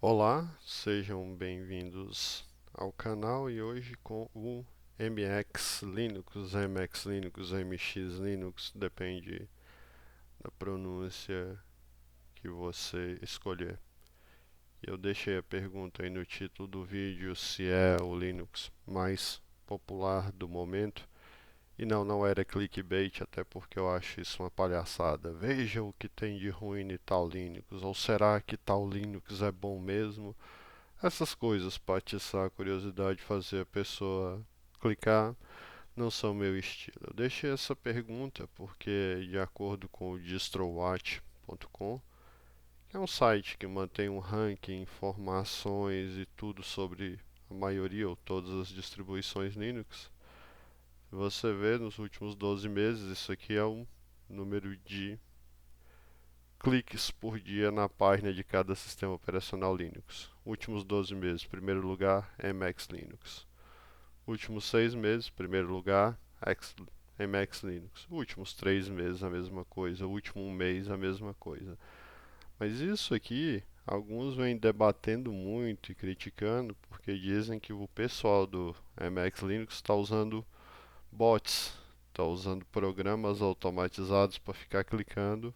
Olá, sejam bem-vindos ao canal e hoje com o MX Linux, MX Linux, MX Linux, depende da pronúncia que você escolher. Eu deixei a pergunta aí no título do vídeo se é o Linux mais popular do momento. E não era clickbait, até porque eu acho isso uma palhaçada. Veja o que tem de ruim em tal Linux, ou será que tal Linux é bom mesmo? Essas coisas para atiçar a curiosidade, fazer a pessoa clicar, não são meu estilo. Eu deixei essa pergunta porque, de acordo com o distrowatch.com, que é um site que mantém um ranking, informações e tudo sobre a maioria ou todas as distribuições Linux, você vê nos últimos 12 meses, isso aqui é um número de cliques por dia na página de cada sistema operacional Linux. Últimos 12 meses, primeiro lugar, Emacs Linux. Últimos 6 meses, primeiro lugar, Emacs Linux. Últimos 3 meses, a mesma coisa. Último mês, a mesma coisa. Mas isso aqui, alguns vêm debatendo muito e criticando, porque dizem que o pessoal do Emacs Linux está usando bots, está usando programas automatizados para ficar clicando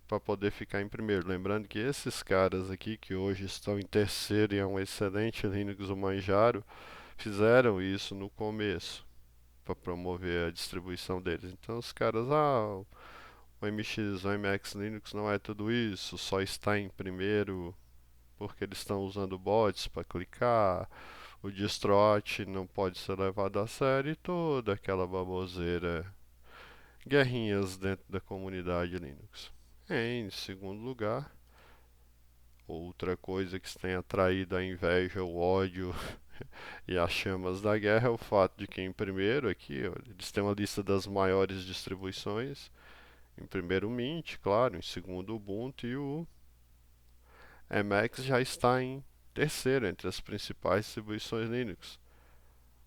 para poder ficar em primeiro. Lembrando que esses caras aqui que hoje estão em terceiro e é um excelente Linux o Manjaro, fizeram isso no começo para promover a distribuição deles. Então os caras, o MX, o MX Linux não é tudo isso, só está em primeiro porque eles estão usando bots para clicar, o Distrot não pode ser levado a sério e toda aquela baboseira, guerrinhas dentro da comunidade Linux. Em segundo lugar, outra coisa que tem atraído a inveja, o ódio e as chamas da guerra é o fato de que, em primeiro, aqui eles têm uma lista das maiores distribuições. Em primeiro, o Mint, claro. Em segundo, o Ubuntu. E o Emacs já está em terceiro entre as principais distribuições Linux.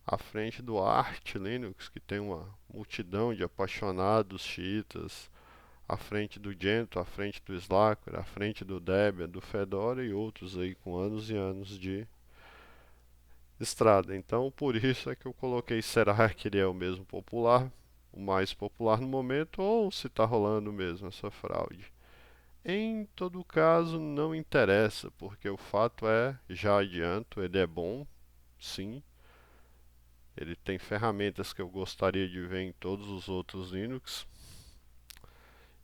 À frente do Arch Linux, que tem uma multidão de apaixonados xiitas, à frente do Gentoo, à frente do Slackware, à frente do Debian, do Fedora e outros aí com anos e anos de estrada. Então, por isso é que eu coloquei, será que ele é o mesmo popular, o mais popular no momento, ou se está rolando mesmo essa fraude? Em todo caso, não interessa, porque o fato é, já adianto, ele é bom, sim. Ele tem ferramentas que eu gostaria de ver em todos os outros Linux,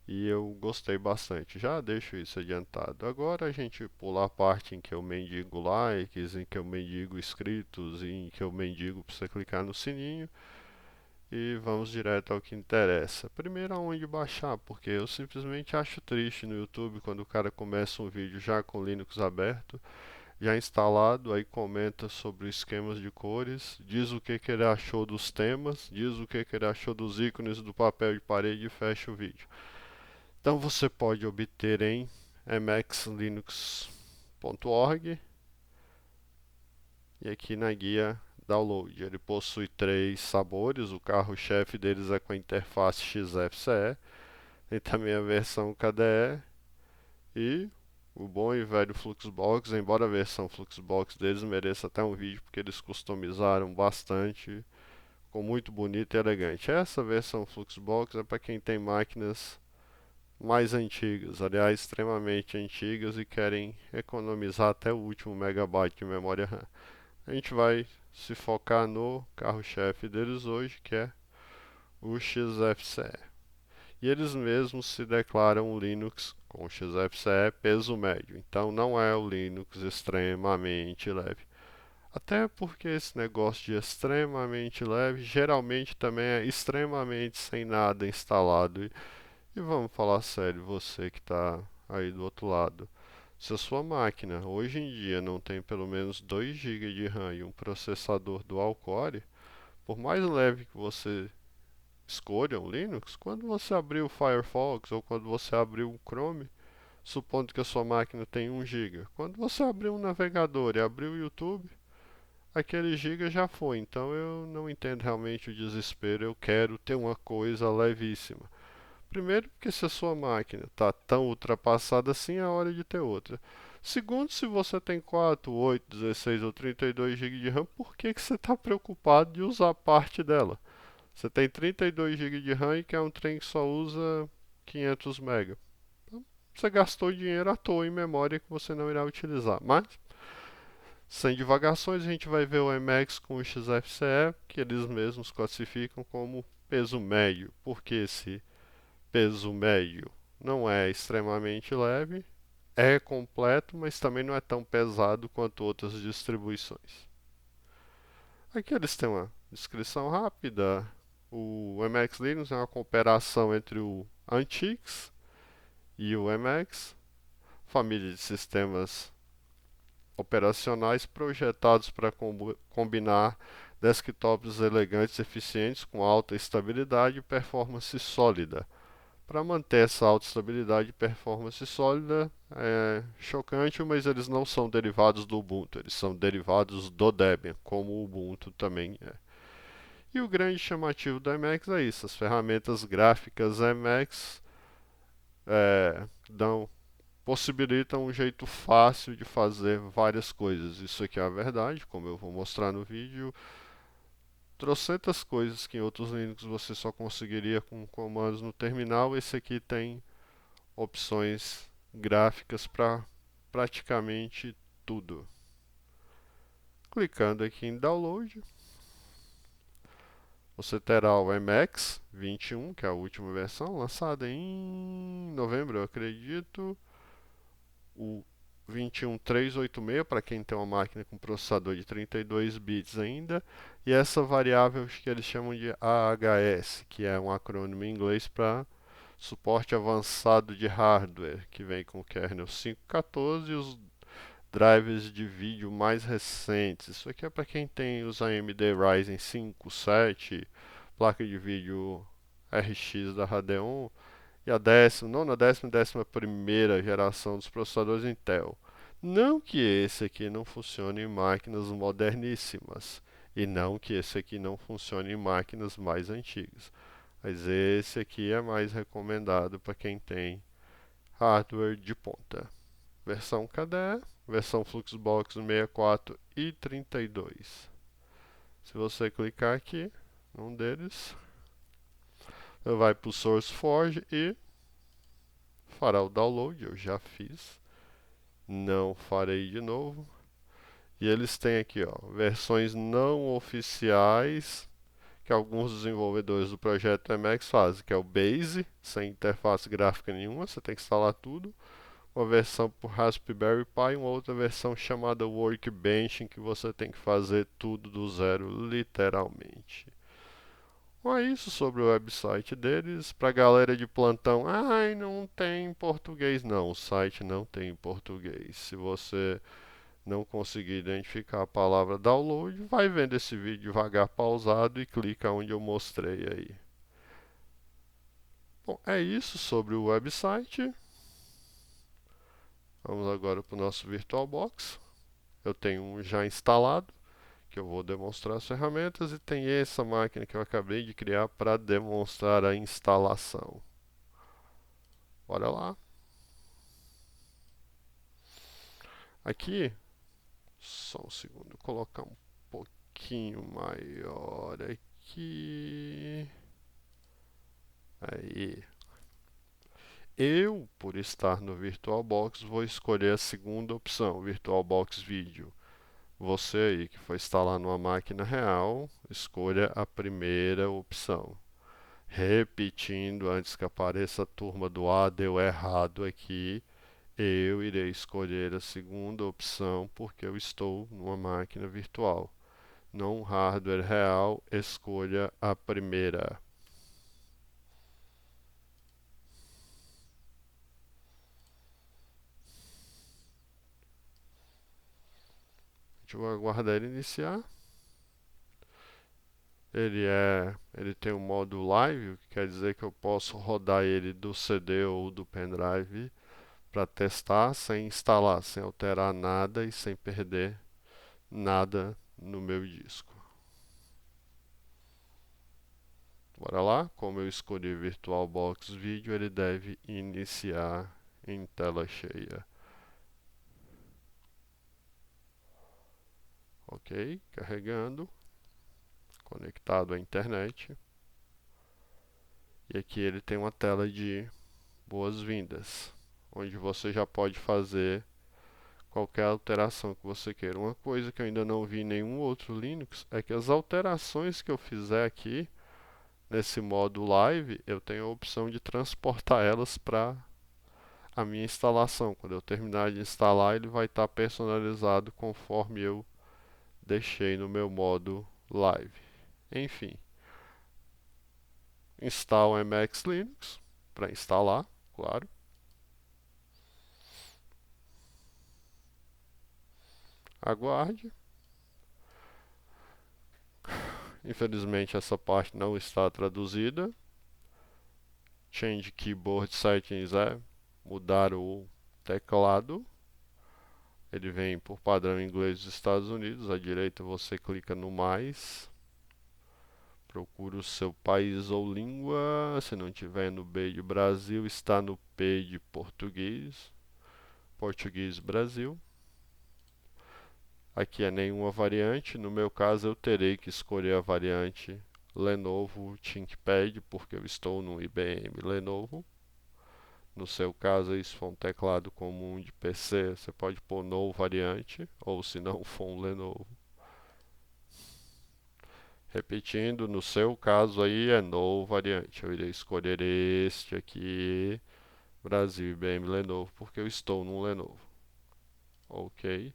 e eu gostei bastante. Já deixo isso adiantado. Agora a gente pula a parte em que eu mendigo likes, em que eu mendigo inscritos, em que eu mendigo para você clicar no sininho e vamos direto ao que interessa. Primeiro, aonde baixar, porque eu simplesmente acho triste no YouTube quando o cara começa um vídeo já com Linux aberto, já instalado, aí comenta sobre esquemas de cores, diz o que ele achou dos temas, diz o que ele achou dos ícones do papel de parede e fecha o vídeo. Então você pode obter em mxlinux.org e aqui na guia download. Ele possui três sabores, o carro-chefe deles é com a interface XFCE, tem também a versão KDE e o bom e velho Fluxbox, embora a versão Fluxbox deles mereça até um vídeo porque eles customizaram bastante, ficou muito bonito e elegante. Essa versão Fluxbox é para quem tem máquinas mais antigas, aliás, extremamente antigas e querem economizar até o último megabyte de memória RAM. A gente vai se focar no carro-chefe deles hoje, que é o XFCE. E eles mesmos se declaram Linux com XFCE peso médio, então não é o Linux extremamente leve. Até porque esse negócio de extremamente leve geralmente também é extremamente sem nada instalado. E vamos falar sério, você que está aí do outro lado. Se a sua máquina hoje em dia não tem pelo menos 2 GB de RAM e um processador dual core, por mais leve que você escolha um Linux, quando você abrir o Firefox ou quando você abrir o Chrome, supondo que a sua máquina tem 1 GB, quando você abrir um navegador e abrir o YouTube, aquele giga já foi. Então eu não entendo realmente o desespero, eu quero ter uma coisa levíssima. Primeiro, porque se a sua máquina está tão ultrapassada assim, é hora de ter outra. Segundo, se você tem 4, 8, 16 ou 32 GB de RAM, por que você está preocupado de usar parte dela? Você tem 32 GB de RAM e quer um trem que só usa 500 MB. Então, você gastou dinheiro à toa em memória que você não irá utilizar. Mas, sem divagações, a gente vai ver o MX com o XFCE, que eles mesmos classificam como peso médio. Por que esse peso médio? Não é extremamente leve, é completo, mas também não é tão pesado quanto outras distribuições. Aqui eles têm uma descrição rápida. O MX Linux é uma cooperação entre o Antix e o MX, família de sistemas operacionais projetados para combinar desktops elegantes e eficientes com alta estabilidade e performance sólida. Para manter essa alta estabilidade e performance sólida, é chocante, mas eles não são derivados do Ubuntu, eles são derivados do Debian, como o Ubuntu também é. E o grande chamativo do Emacs é isso, as ferramentas gráficas Emacs dão possibilitam um jeito fácil de fazer várias coisas. Isso aqui é a verdade, como eu vou mostrar no vídeo. Trocentas coisas que em outros Linux você só conseguiria com comandos no terminal, esse aqui tem opções gráficas para praticamente tudo. Clicando aqui em download, você terá o MX 21, que é a última versão, lançada em novembro, eu acredito. O 21386 para quem tem uma máquina com processador de 32 bits ainda, e essa variável que eles chamam de AHS, que é um acrônimo em inglês para suporte avançado de hardware, que vem com o kernel 5.14 e os drivers de vídeo mais recentes. Isso aqui é para quem tem os AMD Ryzen 5, 7, placa de vídeo RX da Radeon e a nona, décima e 11ª geração dos processadores Intel. Não que esse aqui não funcione em máquinas moderníssimas, e não que esse aqui não funcione em máquinas mais antigas, mas esse aqui é mais recomendado para quem tem hardware de ponta. Versão KDE, versão Fluxbox 64 e 32. Se você clicar aqui, num deles, você vai para o SourceForge e fará o download. Eu já fiz, não farei de novo. E eles têm aqui, ó, versões não oficiais que alguns desenvolvedores do projeto Emacs fazem, que é o Base, sem interface gráfica nenhuma, você tem que instalar tudo. Uma versão por Raspberry Pi e uma outra versão chamada Workbench, em que você tem que fazer tudo do zero, literalmente. Bom, é isso sobre o website deles. Pra galera de plantão, ai, não tem em português. Não, o site não tem em português. Se você não conseguir identificar a palavra download, vai vendo esse vídeo devagar pausado e clica onde eu mostrei aí. Bom, é isso sobre o website. Vamos agora para o nosso VirtualBox. Eu tenho um já instalado, que eu vou demonstrar as ferramentas, e tem essa máquina que eu acabei de criar para demonstrar a instalação. Bora lá. Aqui, só um segundo, vou colocar um pouquinho maior aqui. Aí. Eu, por estar no VirtualBox, vou escolher a segunda opção, VirtualBox Video. Você aí que for instalar numa máquina real, escolha a primeira opção. Repetindo, antes que apareça a turma do deu errado aqui, eu irei escolher a segunda opção porque eu estou numa máquina virtual. Num hardware real, escolha a primeira. A gente vai aguardar ele iniciar. Ele tem um modo live, o que quer dizer que eu posso rodar ele do CD ou do pendrive para testar sem instalar, sem alterar nada e sem perder nada no meu disco. Bora lá? Como eu escolhi VirtualBox Video, ele deve iniciar em tela cheia. Ok, carregando, conectado à internet. E aqui ele tem uma tela de boas-vindas, onde você já pode fazer qualquer alteração que você queira. Uma coisa que eu ainda não vi em nenhum outro Linux é que as alterações que eu fizer aqui nesse modo live, eu tenho a opção de transportar elas para a minha instalação. Quando eu terminar de instalar, ele vai estar personalizado conforme eu deixei no meu modo live. Enfim, instalo o Emacs Linux para instalar, claro. Aguarde. Infelizmente essa parte não está traduzida. Change Keyboard Settings é mudar o teclado. Ele vem por padrão em inglês dos Estados Unidos. À direita você clica no mais. Procura o seu país ou língua. Se não tiver no B de Brasil, está no P de português. Português Brasil. Aqui é nenhuma variante. No meu caso, eu terei que escolher a variante Lenovo ThinkPad, porque eu estou no IBM Lenovo. No seu caso, se for um teclado comum de PC, você pode pôr no variante, ou se não for um Lenovo. Repetindo, no seu caso aí é no variante. Eu irei escolher este aqui, Brasil IBM Lenovo, porque eu estou num Lenovo. Ok.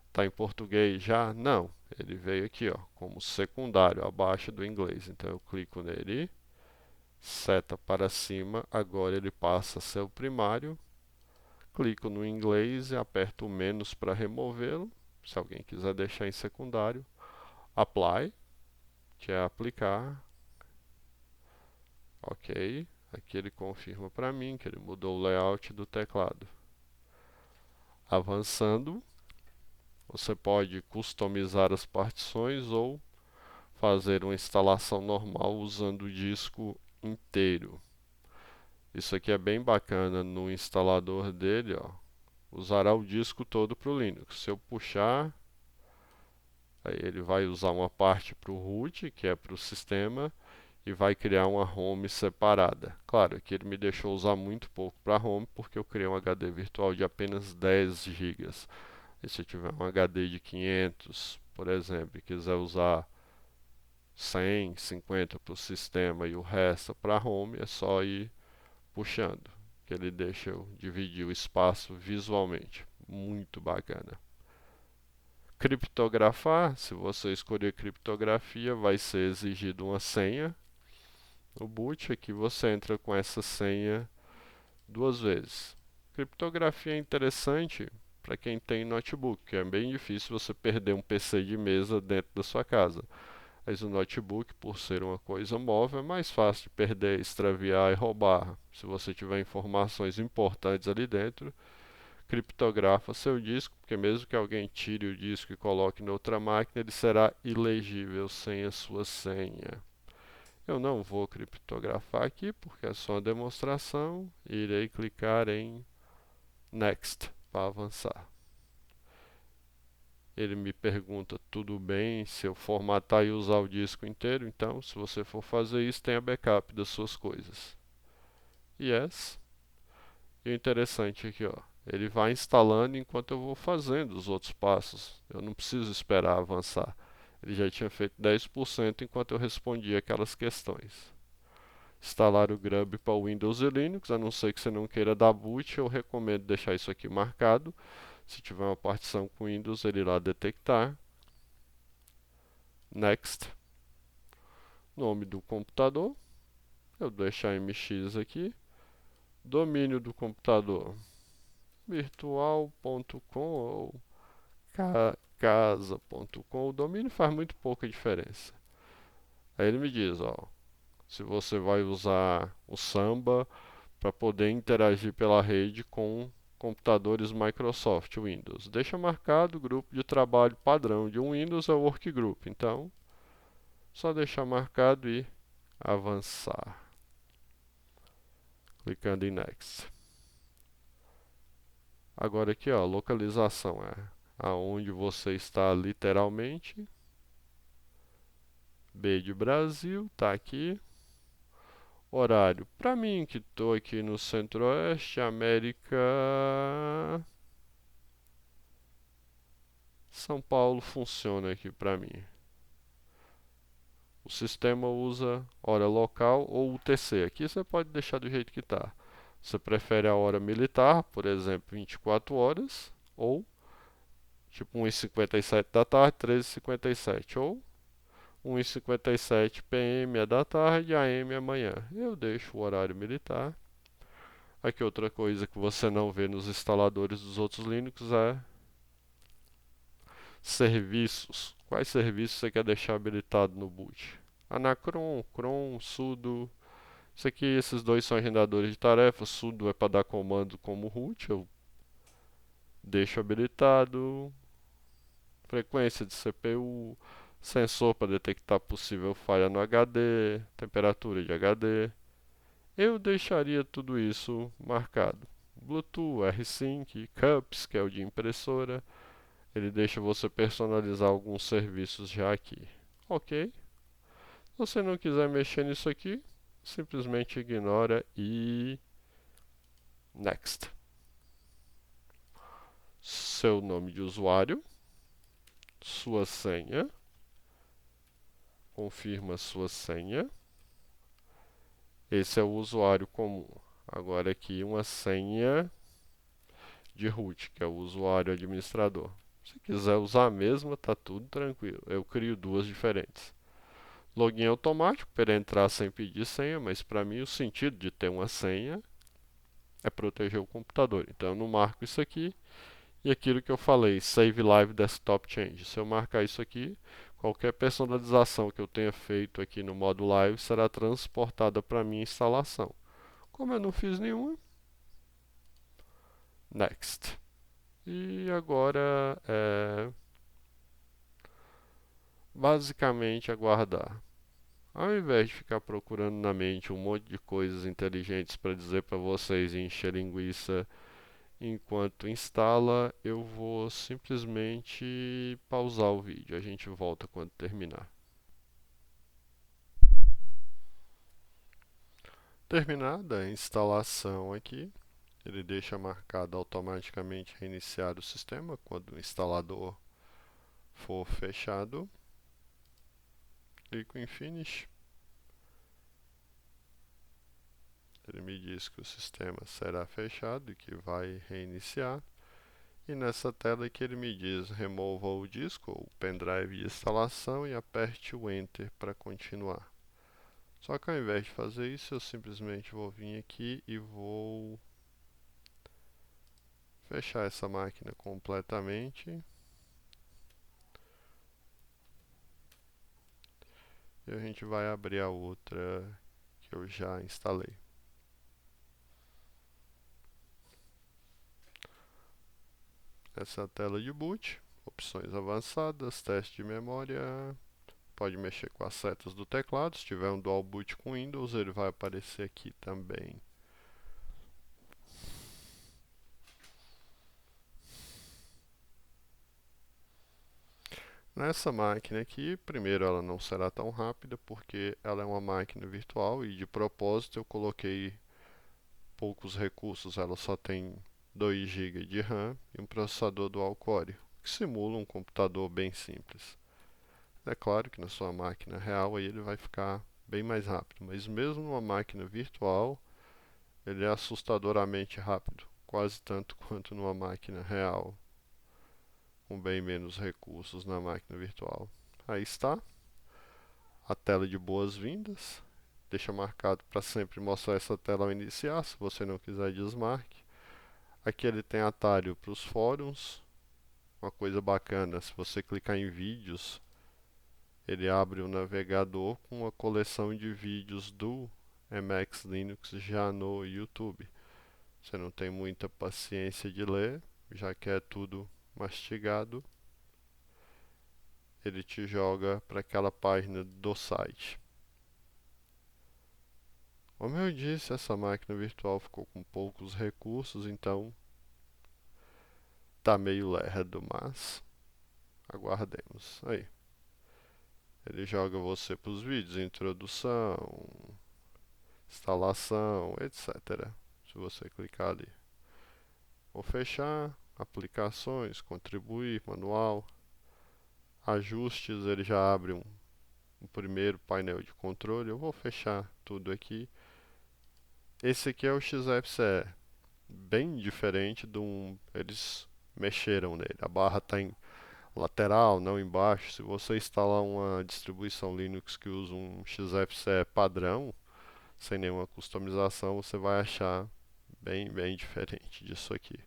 Está em português já? Não. Ele veio aqui, ó, como secundário, abaixo do inglês. Então eu clico nele, seta para cima, agora ele passa a ser o primário. Clico no inglês e aperto o menos para removê-lo. Se alguém quiser deixar em secundário, apply, que é aplicar. Ok. Aqui ele confirma para mim que ele mudou o layout do teclado. Avançando, você pode customizar as partições ou fazer uma instalação normal usando o disco inteiro. Isso aqui é bem bacana no instalador dele, ó. Usará o disco todo para o Linux. Se eu puxar, aí ele vai usar uma parte para o root, que é para o sistema, e vai criar uma home separada. Claro, aqui ele me deixou usar muito pouco para home, porque eu criei um HD virtual de apenas 10 GB. E se eu tiver um HD de 500, por exemplo, e quiser usar 100, 50 para o sistema e o resto para home, é só ir puxando, que ele deixa eu dividir o espaço visualmente. Muito bacana. Criptografar, se você escolher criptografia, vai ser exigido uma senha. No boot aqui você entra com essa senha 2 vezes. Criptografia é interessante para quem tem notebook, que é bem difícil você perder um PC de mesa dentro da sua casa. Mas o notebook, por ser uma coisa móvel, é mais fácil de perder, extraviar e roubar. Se você tiver informações importantes ali dentro, criptografa seu disco, porque mesmo que alguém tire o disco e coloque em outra máquina, ele será ilegível sem a sua senha. Eu não vou criptografar aqui porque é só uma demonstração. Irei clicar em Next para avançar. Ele me pergunta, tudo bem se eu formatar e usar o disco inteiro? Então, se você for fazer isso, tenha backup das suas coisas. Yes. E o interessante aqui, ó, ele vai instalando enquanto eu vou fazendo os outros passos. Eu não preciso esperar avançar. Ele já tinha feito 10% enquanto eu respondia aquelas questões. Instalar o Grub para Windows e Linux, a não ser que você não queira dar boot, eu recomendo deixar isso aqui marcado. Se tiver uma partição com Windows, ele irá detectar. Next. Nome do computador. Eu vou deixar MX aqui. Domínio do computador. Virtual.com ou casa.com. O domínio faz muito pouca diferença. Aí ele me diz, ó, se você vai usar o Samba para poder interagir pela rede com computadores Microsoft Windows. Deixa marcado o grupo de trabalho padrão de um Windows é o Workgroup. Então, só deixar marcado e avançar. Clicando em Next. Agora aqui, ó, localização é aonde você está literalmente. B de Brasil, tá aqui. Horário, para mim que estou aqui no Centro-Oeste, América, São Paulo funciona aqui para mim. O sistema usa hora local ou UTC. Aqui você pode deixar do jeito que está. Você prefere a hora militar, por exemplo, 24 horas, ou tipo 1h57 da tarde, 13h57, ou 1h57 PM é da tarde, AM amanhã. Eu deixo o horário militar. Aqui outra coisa que você não vê nos instaladores dos outros Linux é serviços. Quais serviços você quer deixar habilitado no boot? Anacron, cron, sudo. Isso aqui, esses dois são agendadores de tarefas. Sudo é para dar comando como root, eu deixo habilitado. Frequência de CPU, sensor para detectar possível falha no HD, temperatura de HD. Eu deixaria tudo isso marcado. Bluetooth, R-Sync, Cups, que é o de impressora. Ele deixa você personalizar alguns serviços já aqui. Ok. Se você não quiser mexer nisso aqui, simplesmente ignora e Next. Seu nome de usuário, sua senha, confirma sua senha. Esse é o usuário comum. Agora aqui uma senha de root, que é o usuário administrador. Se quiser usar a mesma, tá tudo tranquilo. Eu crio duas diferentes. Login automático para entrar sem pedir senha, mas para mim o sentido de ter uma senha é proteger o computador. Então eu não marco isso aqui. E aquilo que eu falei, Save Live Desktop Change. Se eu marcar isso aqui, qualquer personalização que eu tenha feito aqui no modo Live será transportada para minha instalação. Como eu não fiz nenhuma, Next. E agora é basicamente aguardar. Ao invés de ficar procurando na mente um monte de coisas inteligentes para dizer para vocês e encher linguiça enquanto instala, eu vou simplesmente pausar o vídeo. A gente volta quando terminar. Terminada a instalação aqui, ele deixa marcado automaticamente reiniciar o sistema quando o instalador for fechado. Clico em Finish. Ele me diz que o sistema será fechado e que vai reiniciar. E nessa tela aqui ele me diz remova o disco ou pendrive de instalação e aperte o Enter para continuar. Só que ao invés de fazer isso, eu simplesmente vou vir aqui e vou fechar essa máquina completamente. E a gente vai abrir a outra que eu já instalei. Essa é a tela de boot, opções avançadas, teste de memória. Pode mexer com as setas do teclado. Se tiver um dual boot com Windows, ele vai aparecer aqui também. Nessa máquina aqui, primeiro ela não será tão rápida porque ela é uma máquina virtual e de propósito eu coloquei poucos recursos. Ela só tem 2 GB de RAM e um processador dual core, que simula um computador bem simples. É claro que na sua máquina real aí ele vai ficar bem mais rápido, mas mesmo numa máquina virtual, ele é assustadoramente rápido, quase tanto quanto numa máquina real, com bem menos recursos na máquina virtual. Aí está a tela de boas-vindas. Deixa marcado para sempre mostrar essa tela ao iniciar, se você não quiser desmarque. Aqui ele tem atalho para os fóruns. Uma coisa bacana, se você clicar em vídeos, ele abre o navegador com uma coleção de vídeos do Emacs Linux já no YouTube. Você não tem muita paciência de ler, já que é tudo mastigado, ele te joga para aquela página do site. Como eu disse, essa máquina virtual ficou com poucos recursos, então tá meio lerdo, mas aguardemos. Aí, ele joga você para os vídeos, introdução, instalação, etc. Se você clicar ali. Vou fechar, aplicações, contribuir, manual, ajustes, ele já abre um primeiro painel de controle. Eu vou fechar tudo aqui. Esse aqui é o XFCE, bem diferente de um. Eles mexeram nele. A barra está em lateral, não embaixo. Se você instalar uma distribuição Linux que usa um XFCE padrão, sem nenhuma customização, você vai achar bem diferente disso aqui.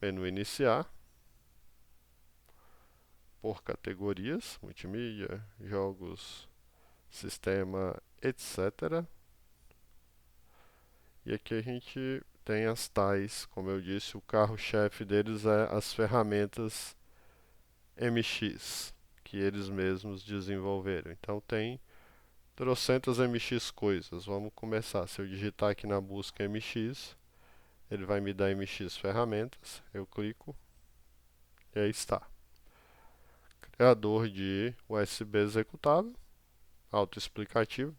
Menu iniciar, por categorias, multimídia, jogos, sistema, etc. E aqui a gente tem as tais, como eu disse, o carro-chefe deles é as ferramentas MX, que eles mesmos desenvolveram. Então tem trocentas MX coisas. Vamos começar. Se eu digitar aqui na busca MX, ele vai me dar MX ferramentas. Eu clico e aí está. Criador de USB executável, autoexplicativo.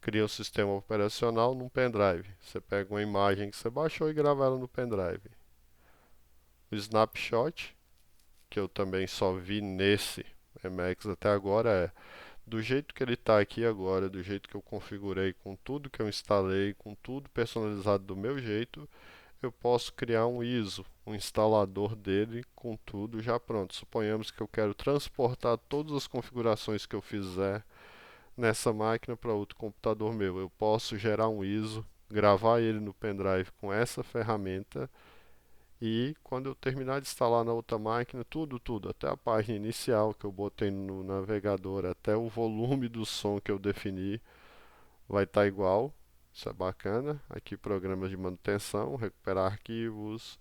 Cria um sistema operacional num pendrive. Você pega uma imagem que você baixou e grava ela no pendrive. O snapshot, que eu também só vi nesse Emacs até agora, é do jeito que ele está aqui agora, do jeito que eu configurei, com tudo que eu instalei, com tudo personalizado do meu jeito, eu posso criar um ISO, um instalador dele com tudo já pronto. Suponhamos que eu quero transportar todas as configurações que eu fizer nessa máquina para outro computador meu. Eu posso gerar um ISO, gravar ele no pendrive com essa ferramenta e quando eu terminar de instalar na outra máquina, tudo, até a página inicial que eu botei no navegador, até o volume do som que eu defini, vai estar igual. Isso é bacana. Aqui programas de manutenção, recuperar arquivos,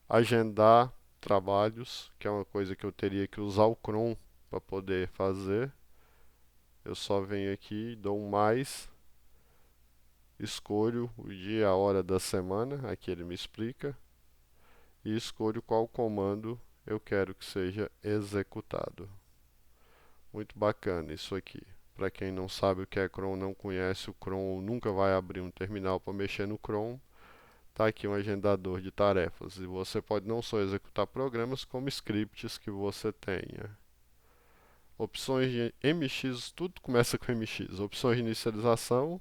agendar trabalhos, que é uma coisa que eu teria que usar o Chrome para poder fazer. Eu só venho aqui, dou um mais, escolho o dia, a hora da semana, aqui ele me explica, e escolho qual comando eu quero que seja executado. Muito bacana isso aqui. Para quem não sabe o que é Chrome, não conhece o Chrome, nunca vai abrir um terminal para mexer no Chrome. Está aqui um agendador de tarefas e você pode não só executar programas, como scripts que você tenha. Opções de MX, tudo começa com MX. Opções de inicialização,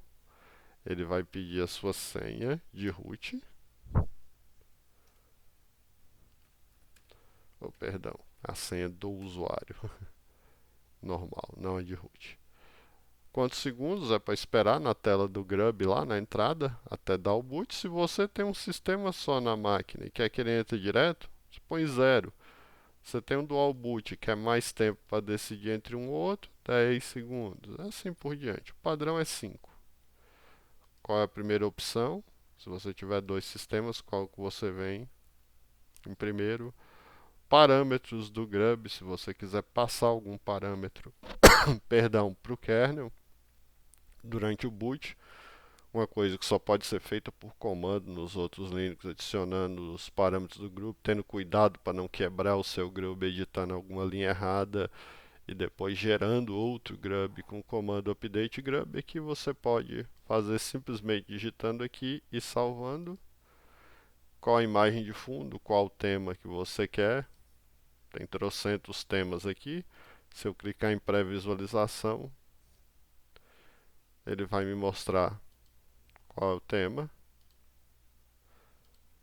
ele vai pedir a sua senha de root. Oh, perdão, a senha do usuário. Normal, não é de root. Quantos segundos é para esperar na tela do Grub lá na entrada até dar o boot? Se você tem um sistema só na máquina e quer que ele entre direto, você põe 0. Você tem um dual boot que é mais tempo para decidir entre um ou outro, 10 segundos, assim por diante. O padrão é 5. Qual é a primeira opção? Se você tiver dois sistemas, qual que você vem em primeiro? Parâmetros do Grub, se você quiser passar algum parâmetro, perdão, para o kernel durante o boot. Uma coisa que só pode ser feita por comando nos outros Linux, adicionando os parâmetros do grupo, tendo cuidado para não quebrar o seu grub editando alguma linha errada e depois gerando outro grub com o comando update grub, que você pode fazer simplesmente digitando aqui e salvando. Qual a imagem de fundo, qual o tema que você quer. Tem trocentos temas aqui. Se eu clicar em pré-visualização, ele vai me mostrar qual é o tema.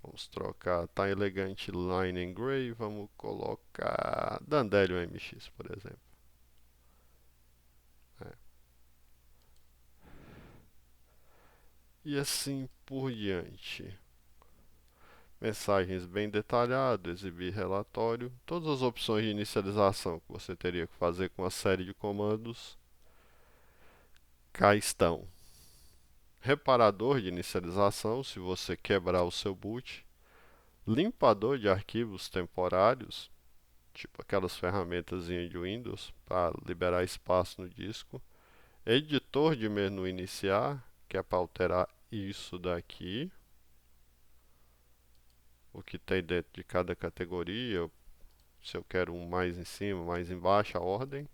Vamos trocar, tá elegante Line and Gray, vamos colocar Dandelion MX, por exemplo. É. E assim por diante. Mensagens bem detalhadas, exibir relatório, todas as opções de inicialização que você teria que fazer com a série de comandos, cá estão. Reparador de inicialização, se você quebrar o seu boot. Limpador de arquivos temporários, tipo aquelas ferramentas de Windows para liberar espaço no disco. Editor de menu iniciar, que é para alterar isso daqui, o que tem dentro de cada categoria, se eu quero um mais em cima, mais embaixo, a ordem.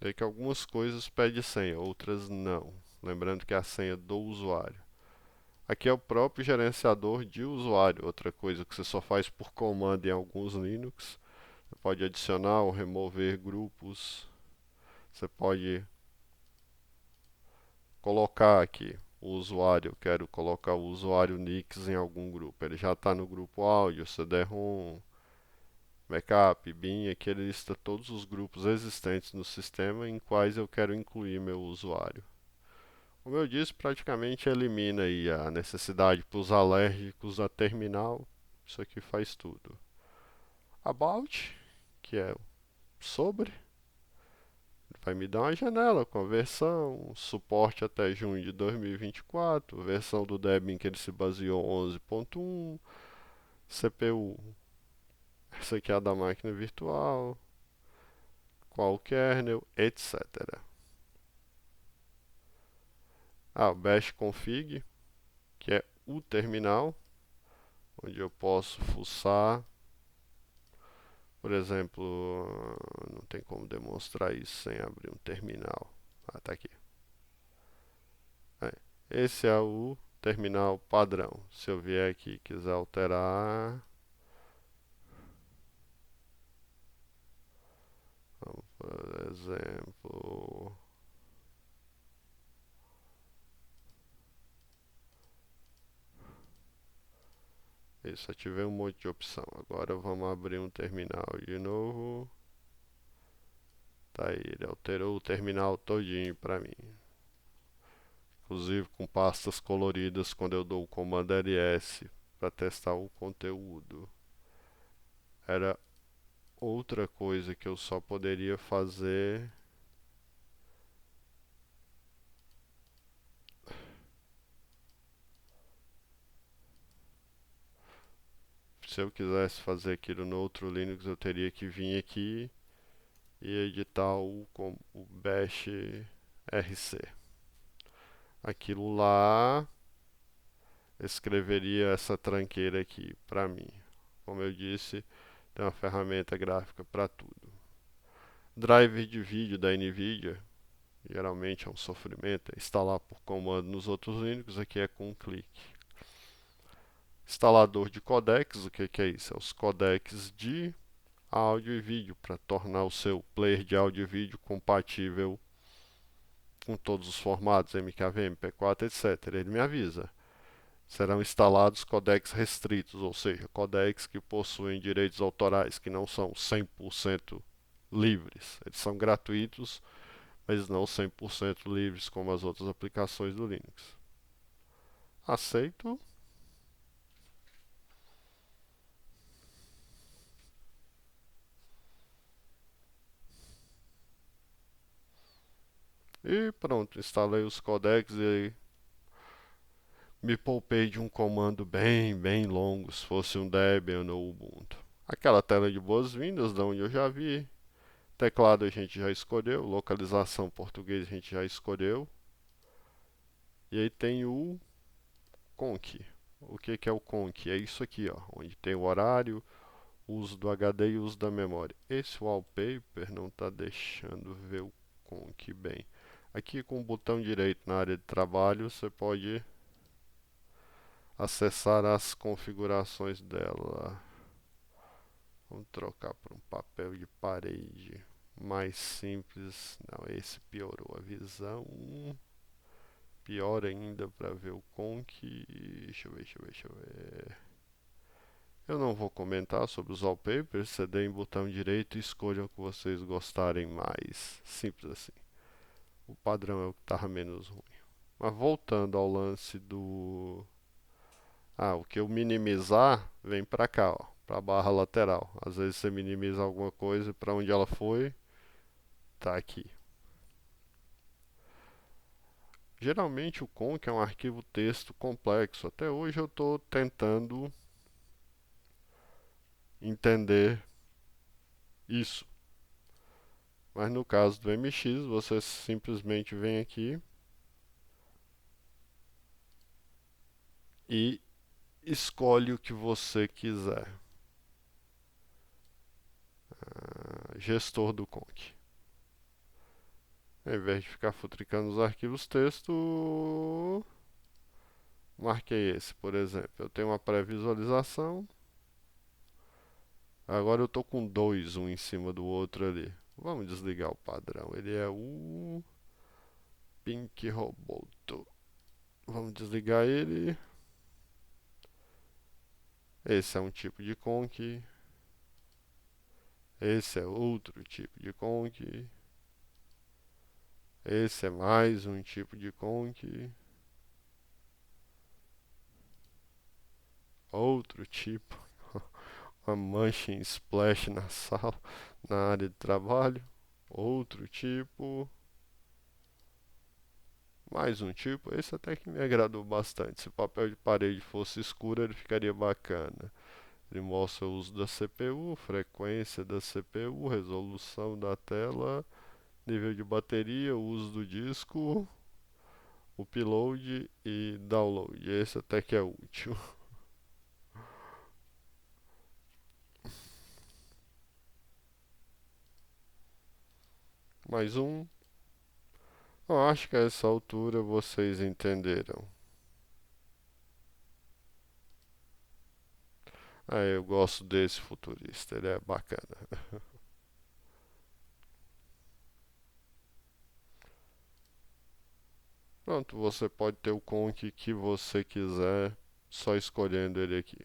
É que algumas coisas pedem senha, outras não. Lembrando que é a senha do usuário. Aqui é o próprio gerenciador de usuário, outra coisa que você só faz por comando em alguns Linux. Você pode adicionar ou remover grupos. Você pode colocar aqui o usuário. Eu quero colocar o usuário Nix em algum grupo. Ele já está no grupo áudio, CD-ROM, backup, bin. Aqui ele lista todos os grupos existentes no sistema em quais eu quero incluir meu usuário. Como eu disse, praticamente elimina aí a necessidade para os alérgicos a terminal. Isso aqui faz tudo. About, que é sobre, vai me dar uma janela com a versão, suporte até junho de 2024, versão do Debian que ele se baseou 11.1, CPU, essa aqui é a da máquina virtual, qual kernel, etc. O bash config, que é o terminal, onde eu posso fuçar. Por exemplo, não tem como demonstrar isso sem abrir um terminal. Tá aqui. Esse é o terminal padrão. Se eu vier aqui e quiser alterar, vamos, por exemplo, isso, ativei um monte de opção. Agora vamos abrir um terminal de novo. Tá aí, ele alterou o terminal todinho para mim. Inclusive com pastas coloridas quando eu dou o comando ls para testar o conteúdo. Era outra coisa que eu só poderia fazer se eu quisesse fazer aquilo no outro Linux, eu teria que vir aqui e editar o bash rc. Aquilo lá escreveria essa tranqueira aqui para mim. Como eu disse, tem uma ferramenta gráfica para tudo. Driver de vídeo da NVIDIA, geralmente é um sofrimento, instalar por comando nos outros Linux, aqui é com um clique. Instalador de codecs, o que é isso? É os codecs de áudio e vídeo para tornar o seu player de áudio e vídeo compatível com todos os formatos MKV, MP4, etc. Ele me avisa. Serão instalados codecs restritos, ou seja, codecs que possuem direitos autorais que não são 100% livres. Eles são gratuitos, mas não 100% livres como as outras aplicações do Linux. Aceito. E pronto, instalei os codecs e me poupei de um comando bem longo, se fosse um Debian ou Ubuntu. Aquela tela de boas-vindas, da onde eu já vi. Teclado a gente já escolheu, localização português a gente já escolheu. E aí tem o conk. O que é o conk? É isso aqui, ó, onde tem o horário, uso do HD e uso da memória. Esse wallpaper não está deixando ver o conk bem. Aqui com o botão direito na área de trabalho, você pode acessar as configurações dela. Vamos trocar por um papel de parede mais simples. Não, esse piorou a visão. Pior ainda para ver o conk. Deixa eu ver. Eu não vou comentar sobre os wallpapers. Você dê em botão direito e escolham o que vocês gostarem mais. Simples assim. O padrão é o que estava menos ruim. Mas voltando ao lance do o que eu minimizar vem para cá, ó, para a barra lateral. Às vezes você minimiza alguma coisa para onde ela foi, tá aqui. Geralmente o conc é um arquivo texto complexo. Até hoje eu estou tentando entender isso. Mas no caso do MX, você simplesmente vem aqui e escolhe o que você quiser. Gestor do conk. Ao invés de ficar futricando os arquivos texto, marquei esse, por exemplo. Eu tenho uma pré-visualização. Agora eu estou com dois, um em cima do outro ali. Vamos desligar o padrão. Ele é o Pink Roboto. Vamos desligar ele. Esse é um tipo de conk. Esse é outro tipo de conk. Esse é mais um tipo de conk. Outro tipo. Uma mancha em splash na sala, na área de trabalho. Outro tipo. Mais um tipo. Esse até que me agradou bastante. Se o papel de parede fosse escuro, ele ficaria bacana. Ele mostra o uso da CPU, frequência da CPU, resolução da tela, nível de bateria, o uso do disco, upload e download. Esse até que é útil. Mais um. Eu acho que a essa altura vocês entenderam. Eu gosto desse futurista, ele é bacana. Pronto, você pode ter o conk que você quiser, só escolhendo ele aqui.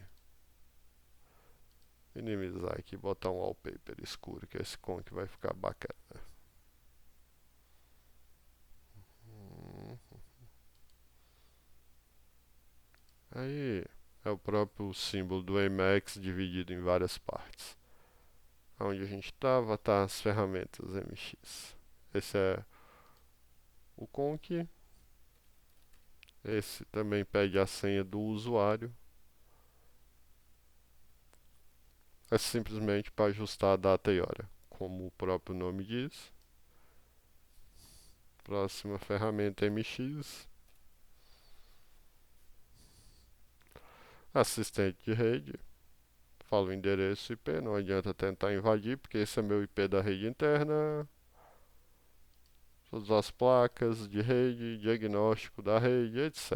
Minimizar aqui, botar um wallpaper escuro, que esse conk vai ficar bacana. Aí é o próprio símbolo do Emacs dividido em várias partes. Onde a gente estava, tá as ferramentas MX. Esse é o conk. Esse também pede a senha do usuário. É simplesmente para ajustar a data e hora, como o próprio nome diz. Próxima ferramenta MX. Assistente de rede. Fala o endereço IP, não adianta tentar invadir, porque esse é meu IP da rede interna. Todas as placas de rede, diagnóstico da rede, etc.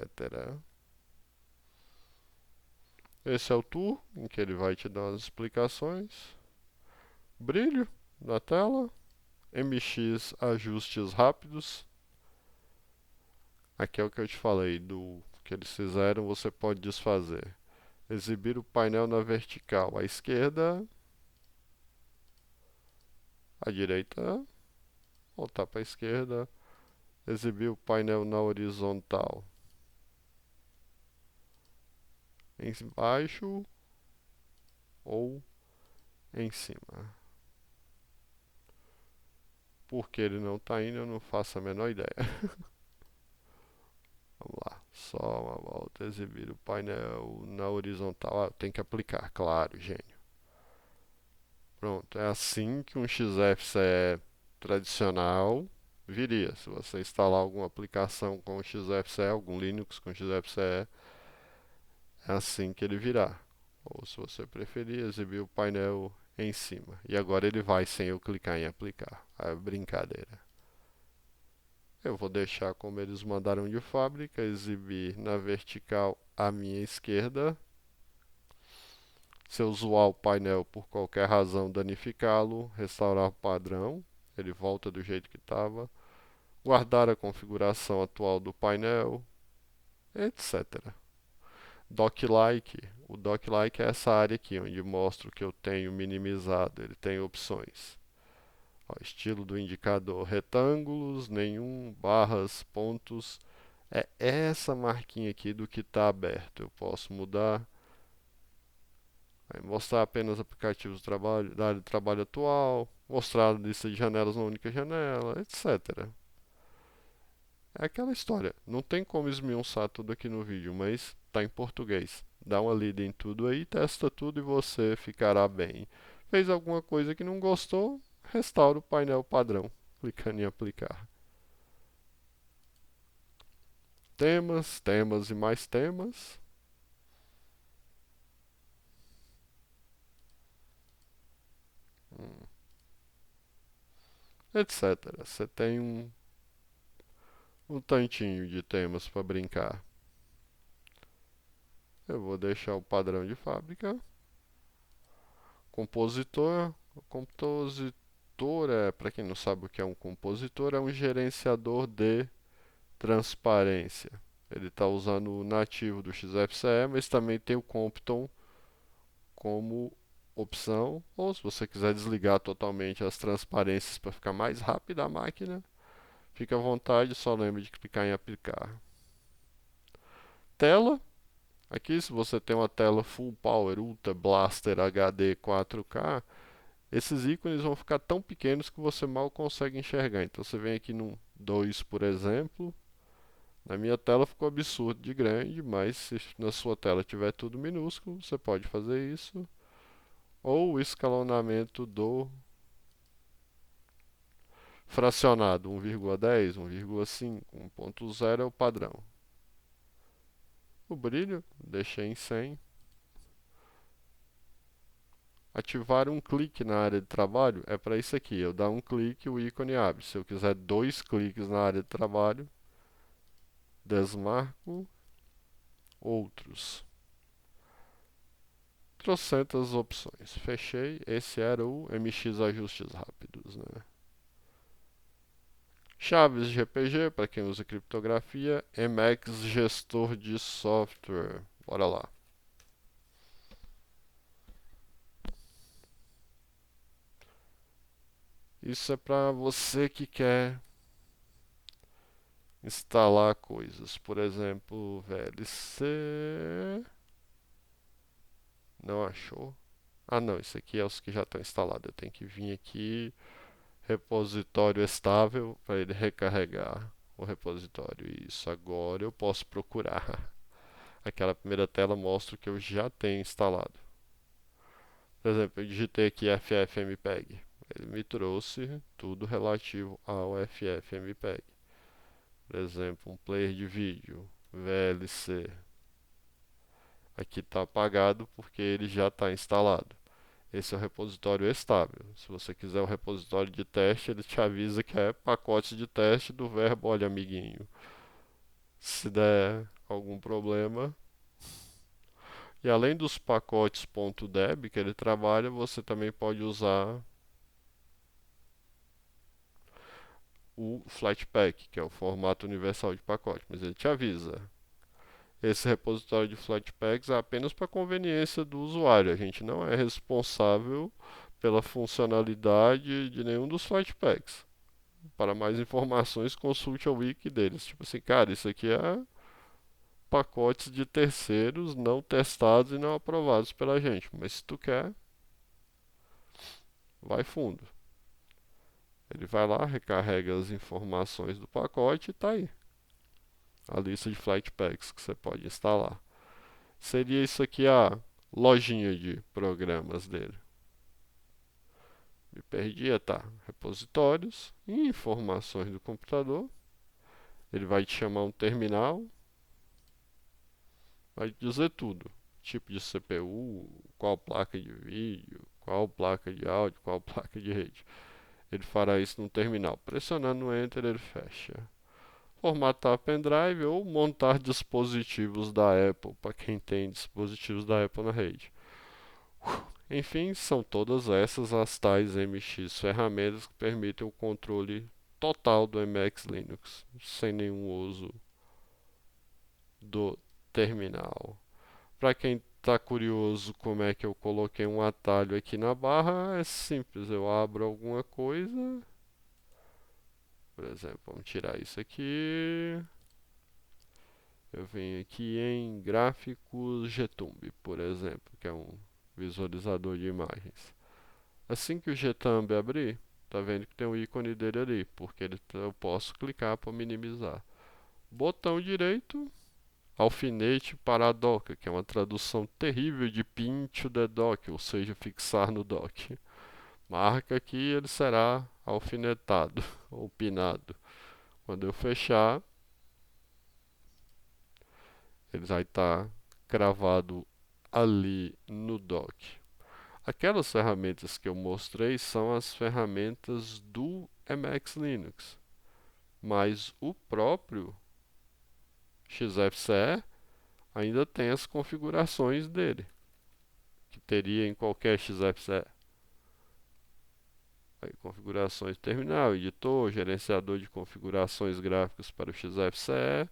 Esse é o tour, em que ele vai te dar as explicações. Brilho na tela. MX ajustes rápidos. Aqui é o que eu te falei do que eles fizeram, você pode desfazer. Exibir o painel na vertical à esquerda, à direita, voltar para a esquerda, exibir o painel na horizontal embaixo ou em cima. Porque ele não está indo, eu não faço a menor ideia. Vamos lá, só uma volta, exibir o painel na horizontal. Eu tenho que aplicar, claro, gênio. Pronto, é assim que um XFCE tradicional viria. Se você instalar alguma aplicação com XFCE, algum Linux com XFCE, é assim que ele virá. Ou se você preferir, exibir o painel em cima. E agora ele vai sem eu clicar em aplicar. É brincadeira. Eu vou deixar como eles mandaram de fábrica, exibir na vertical à minha esquerda. Se eu zoar o painel por qualquer razão, danificá-lo, restaurar o padrão, ele volta do jeito que estava, guardar a configuração atual do painel, etc. Doclike, o Doclike é essa área aqui, onde mostra o que eu tenho minimizado, ele tem opções. Ó, estilo do indicador, retângulos, nenhum, barras, pontos, é essa marquinha aqui do que está aberto, eu posso mudar. Aí mostrar apenas aplicativos do trabalho, da área de trabalho atual, mostrar a lista de janelas na única janela, etc. É aquela história. Não tem como esmiuçar tudo aqui no vídeo, mas está em português. Dá uma lida em tudo aí, testa tudo e você ficará bem. Fez alguma coisa que não gostou? restauro o painel padrão, clicando em aplicar. Temas, temas e mais temas. Etc. Você tem um tantinho de temas para brincar. Eu vou deixar o padrão de fábrica. Compositor. Compositor para quem não sabe o que é um compositor, é um gerenciador de transparência. Ele está usando o nativo do XFCE, mas também tem o Compton como opção. Ou se você quiser desligar totalmente as transparências para ficar mais rápida a máquina, fica à vontade, só lembre de clicar em aplicar. Tela. Aqui, se você tem uma tela Full Power, Ultra Blaster HD 4K, esses ícones vão ficar tão pequenos que você mal consegue enxergar. Então você vem aqui no 2, por exemplo. Na minha tela ficou absurdo de grande, mas se na sua tela tiver tudo minúsculo, você pode fazer isso. Ou o escalonamento do fracionado 1,10, 1,5, 1.0 é o padrão. O brilho, deixei em 100. Ativar um clique na área de trabalho é para isso aqui. Eu dar um clique, o ícone abre. Se eu quiser 2 cliques na área de trabalho, desmarco, outros. Trocentas opções. Fechei. Esse era o MX Ajustes Rápidos, né? Chaves de GPG, para quem usa criptografia. Emacs Gestor de Software. Bora lá. Isso é para você que quer instalar coisas. Por exemplo, VLC. Não achou? Ah, não, isso aqui é os que já estão instalados. Eu tenho que vir aqui, repositório estável, para ele recarregar o repositório. Isso, agora eu posso procurar. Aquela primeira tela mostra o que eu já tenho instalado. Por exemplo, eu digitei aqui FFmpeg. Ele me trouxe tudo relativo ao FFmpeg. Por exemplo, um player de vídeo, VLC. Aqui está apagado porque ele já está instalado. Esse é o repositório estável. Se você quiser o repositório de teste, ele te avisa que é pacote de teste do verbo olha amiguinho. Se der algum problema. E além dos pacotes .deb que ele trabalha, você também pode usar o Flatpak, que é o formato universal de pacote. Mas ele te avisa. Esse repositório de Flatpaks é apenas para conveniência do usuário. A gente não é responsável pela funcionalidade de nenhum dos Flatpaks. Para mais informações, consulte a wiki deles. Tipo assim, cara, isso aqui é pacotes de terceiros não testados e não aprovados pela gente. Mas se tu quer, vai fundo. Ele vai lá, recarrega as informações do pacote e tá aí. A lista de Flatpaks que você pode instalar. Seria isso aqui a lojinha de programas dele. Me perdi, tá? Repositórios, informações do computador. Ele vai te chamar um terminal, vai dizer tudo. Tipo de CPU, qual placa de vídeo, qual placa de áudio, qual placa de rede. Ele fará isso no terminal. Pressionando o Enter, ele fecha. Formatar pendrive ou montar dispositivos da Apple, para quem tem dispositivos da Apple na rede. Enfim, são todas essas as tais MX ferramentas que permitem o controle total do Emacs Linux, sem nenhum uso do terminal. Para quem está curioso como é que eu coloquei um atalho aqui na barra, é simples, eu abro alguma coisa, por exemplo, vamos tirar isso aqui, eu venho aqui em gráficos Getumb, por exemplo, que é um visualizador de imagens. Assim que o Gthumb abrir, tá vendo que tem o ícone dele ali, porque eu posso clicar para minimizar. Botão direito, alfinete para a doca, que é uma tradução terrível de pin to the dock, ou seja, fixar no dock. Marca que ele será alfinetado ou pinado. Quando eu fechar, ele vai estar cravado ali no dock. Aquelas ferramentas que eu mostrei são as ferramentas do Emacs Linux, mas o próprio XFCE ainda tem as configurações dele, que teria em qualquer XFCE. Aí, configurações de terminal, editor, gerenciador de configurações gráficas para o XFCE.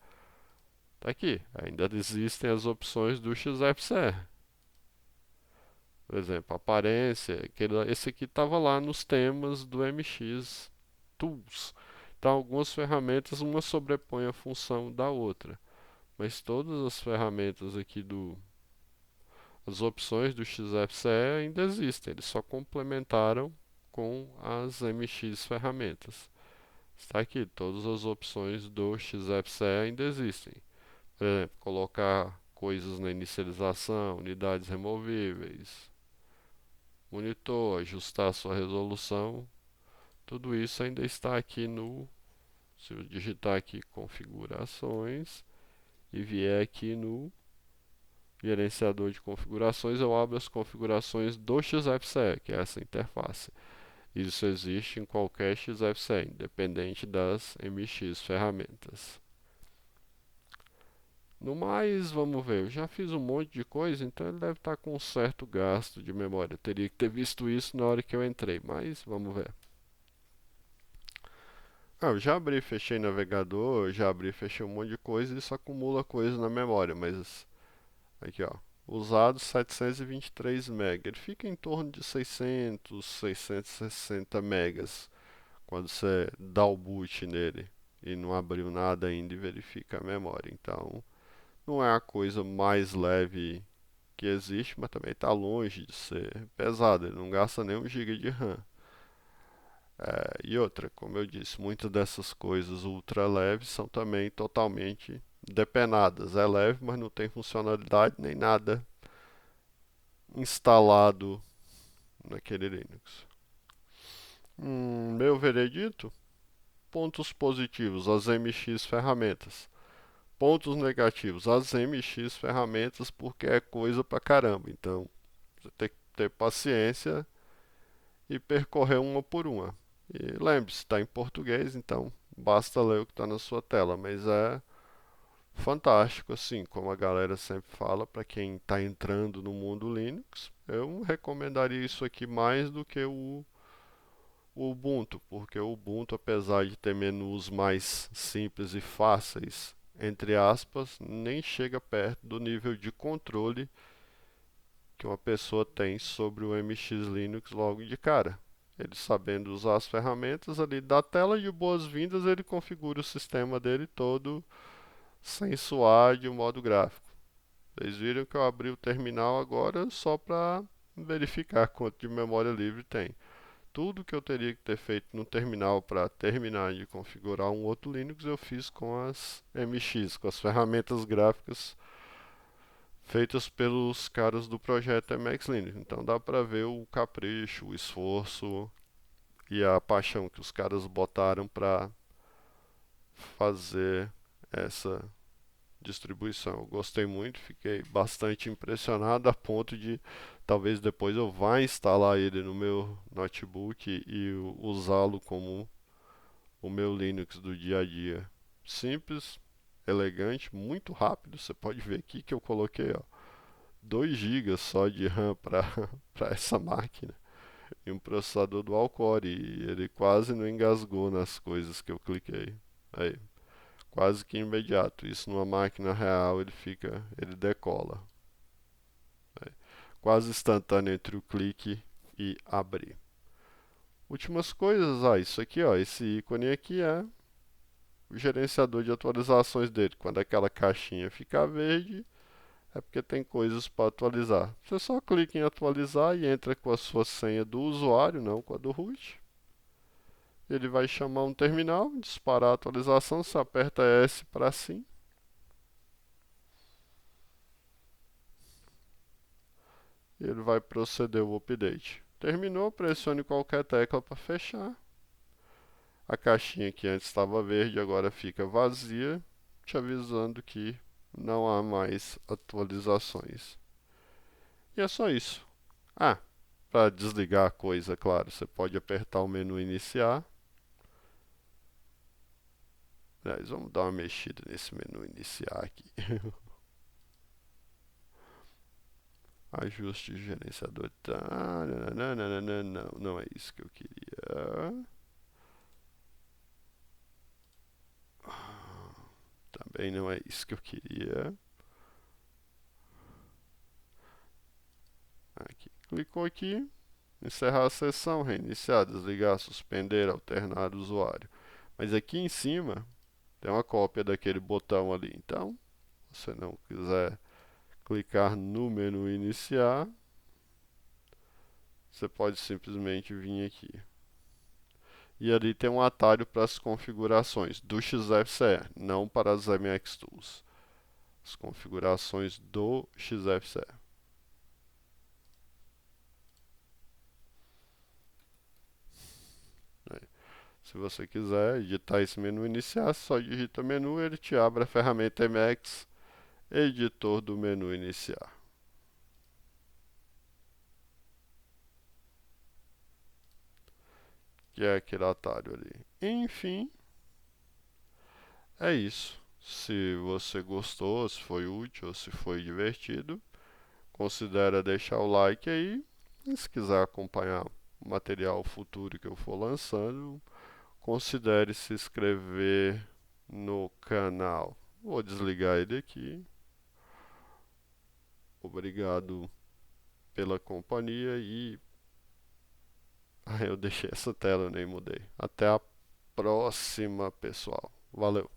Está aqui, ainda existem as opções do XFCE. Por exemplo, aparência, esse aqui estava lá nos temas do MX Tools. Então, algumas ferramentas, uma sobrepõe a função da outra. Mas todas as ferramentas aqui as opções do XFCE ainda existem. Eles só complementaram com as MX ferramentas. Está aqui, todas as opções do XFCE ainda existem. Por exemplo, colocar coisas na inicialização, unidades removíveis, monitor, ajustar a sua resolução, tudo isso ainda está aqui no. Se eu digitar aqui configurações e vier aqui no gerenciador de configurações, eu abro as configurações do XFCE, que é essa interface. Isso existe em qualquer XFCE, independente das MX ferramentas. No mais, vamos ver, eu já fiz um monte de coisa, então ele deve estar com um certo gasto de memória. Eu teria que ter visto isso na hora que eu entrei, mas vamos ver. Eu já abri e fechei navegador, já abri e fechei um monte de coisa e isso acumula coisa na memória, mas aqui ó, usado 723 MB, ele fica em torno de 600, 660 megas quando você dá o boot nele e não abriu nada ainda e verifica a memória. Então, não é a coisa mais leve que existe, mas também está longe de ser pesado. Ele não gasta nem 1 GB de RAM. E outra, como eu disse, muitas dessas coisas ultra leves são também totalmente depenadas. É leve, mas não tem funcionalidade nem nada instalado naquele Linux. Meu veredito: pontos positivos, as MX ferramentas. Pontos negativos, as MX ferramentas, porque é coisa pra caramba. Então, você tem que ter paciência e percorrer uma por uma. E lembre-se, está em português, então basta ler o que está na sua tela. Mas é fantástico, assim, como a galera sempre fala, para quem está entrando no mundo Linux. Eu recomendaria isso aqui mais do que o Ubuntu, porque o Ubuntu, apesar de ter menus mais simples e fáceis, entre aspas, nem chega perto do nível de controle que uma pessoa tem sobre o MX Linux logo de cara. Ele sabendo usar as ferramentas ali da tela de boas-vindas, ele configura o sistema dele todo sem suar de um modo gráfico. Vocês viram que eu abri o terminal agora só para verificar quanto de memória livre tem. Tudo que eu teria que ter feito no terminal para terminar de configurar um outro Linux, eu fiz com as MX, com as ferramentas gráficas feitas pelos caras do projeto Emacs Linux. Então dá para ver o capricho, o esforço e a paixão que os caras botaram para fazer essa distribuição. Eu gostei muito, fiquei bastante impressionado a ponto de talvez depois eu vá instalar ele no meu notebook e usá-lo como o meu Linux do dia a dia. Simples, elegante, muito rápido. Você pode ver aqui que eu coloquei, ó, 2 GB só de RAM para para essa máquina e um processador dual core e ele quase não engasgou nas coisas que eu cliquei. Aí, quase que imediato. Isso numa máquina real ele decola. Aí, quase instantâneo entre o clique e abrir. Últimas coisas, isso aqui, ó, esse ícone aqui é o gerenciador de atualizações dele. Quando aquela caixinha ficar verde, é porque tem coisas para atualizar. Você só clica em atualizar e entra com a sua senha do usuário, não com a do root. Ele vai chamar um terminal, disparar a atualização, você aperta S para sim. E ele vai proceder o update. Terminou, pressione qualquer tecla para fechar. A caixinha que antes estava verde agora fica vazia, te avisando que não há mais atualizações. E é só isso. Ah, para desligar a coisa, claro, você pode apertar o menu iniciar. Aliás, vamos dar uma mexida nesse menu iniciar aqui. Ajuste de gerenciador. Tá, não, não é isso que eu queria. Também não é isso que eu queria. Aqui. Clicou aqui. Encerrar a sessão, reiniciar, desligar, suspender, alternar o usuário. Mas aqui em cima tem uma cópia daquele botão ali. Então, se você não quiser clicar no menu iniciar, você pode simplesmente vir aqui. E ali tem um atalho para as configurações do XFCE, não para as MX Tools. As configurações do XFCE. Se você quiser editar esse menu iniciar, só digita menu, ele te abre a ferramenta MX Editor do menu iniciar. Que é aquele atalho ali. Enfim, é isso. Se você gostou, se foi útil, se foi divertido, considere deixar o like aí. E se quiser acompanhar o material futuro que eu for lançando, considere se inscrever no canal. Vou desligar ele aqui. Obrigado pela companhia e eu deixei essa tela, eu nem mudei. Até a próxima, pessoal. Valeu!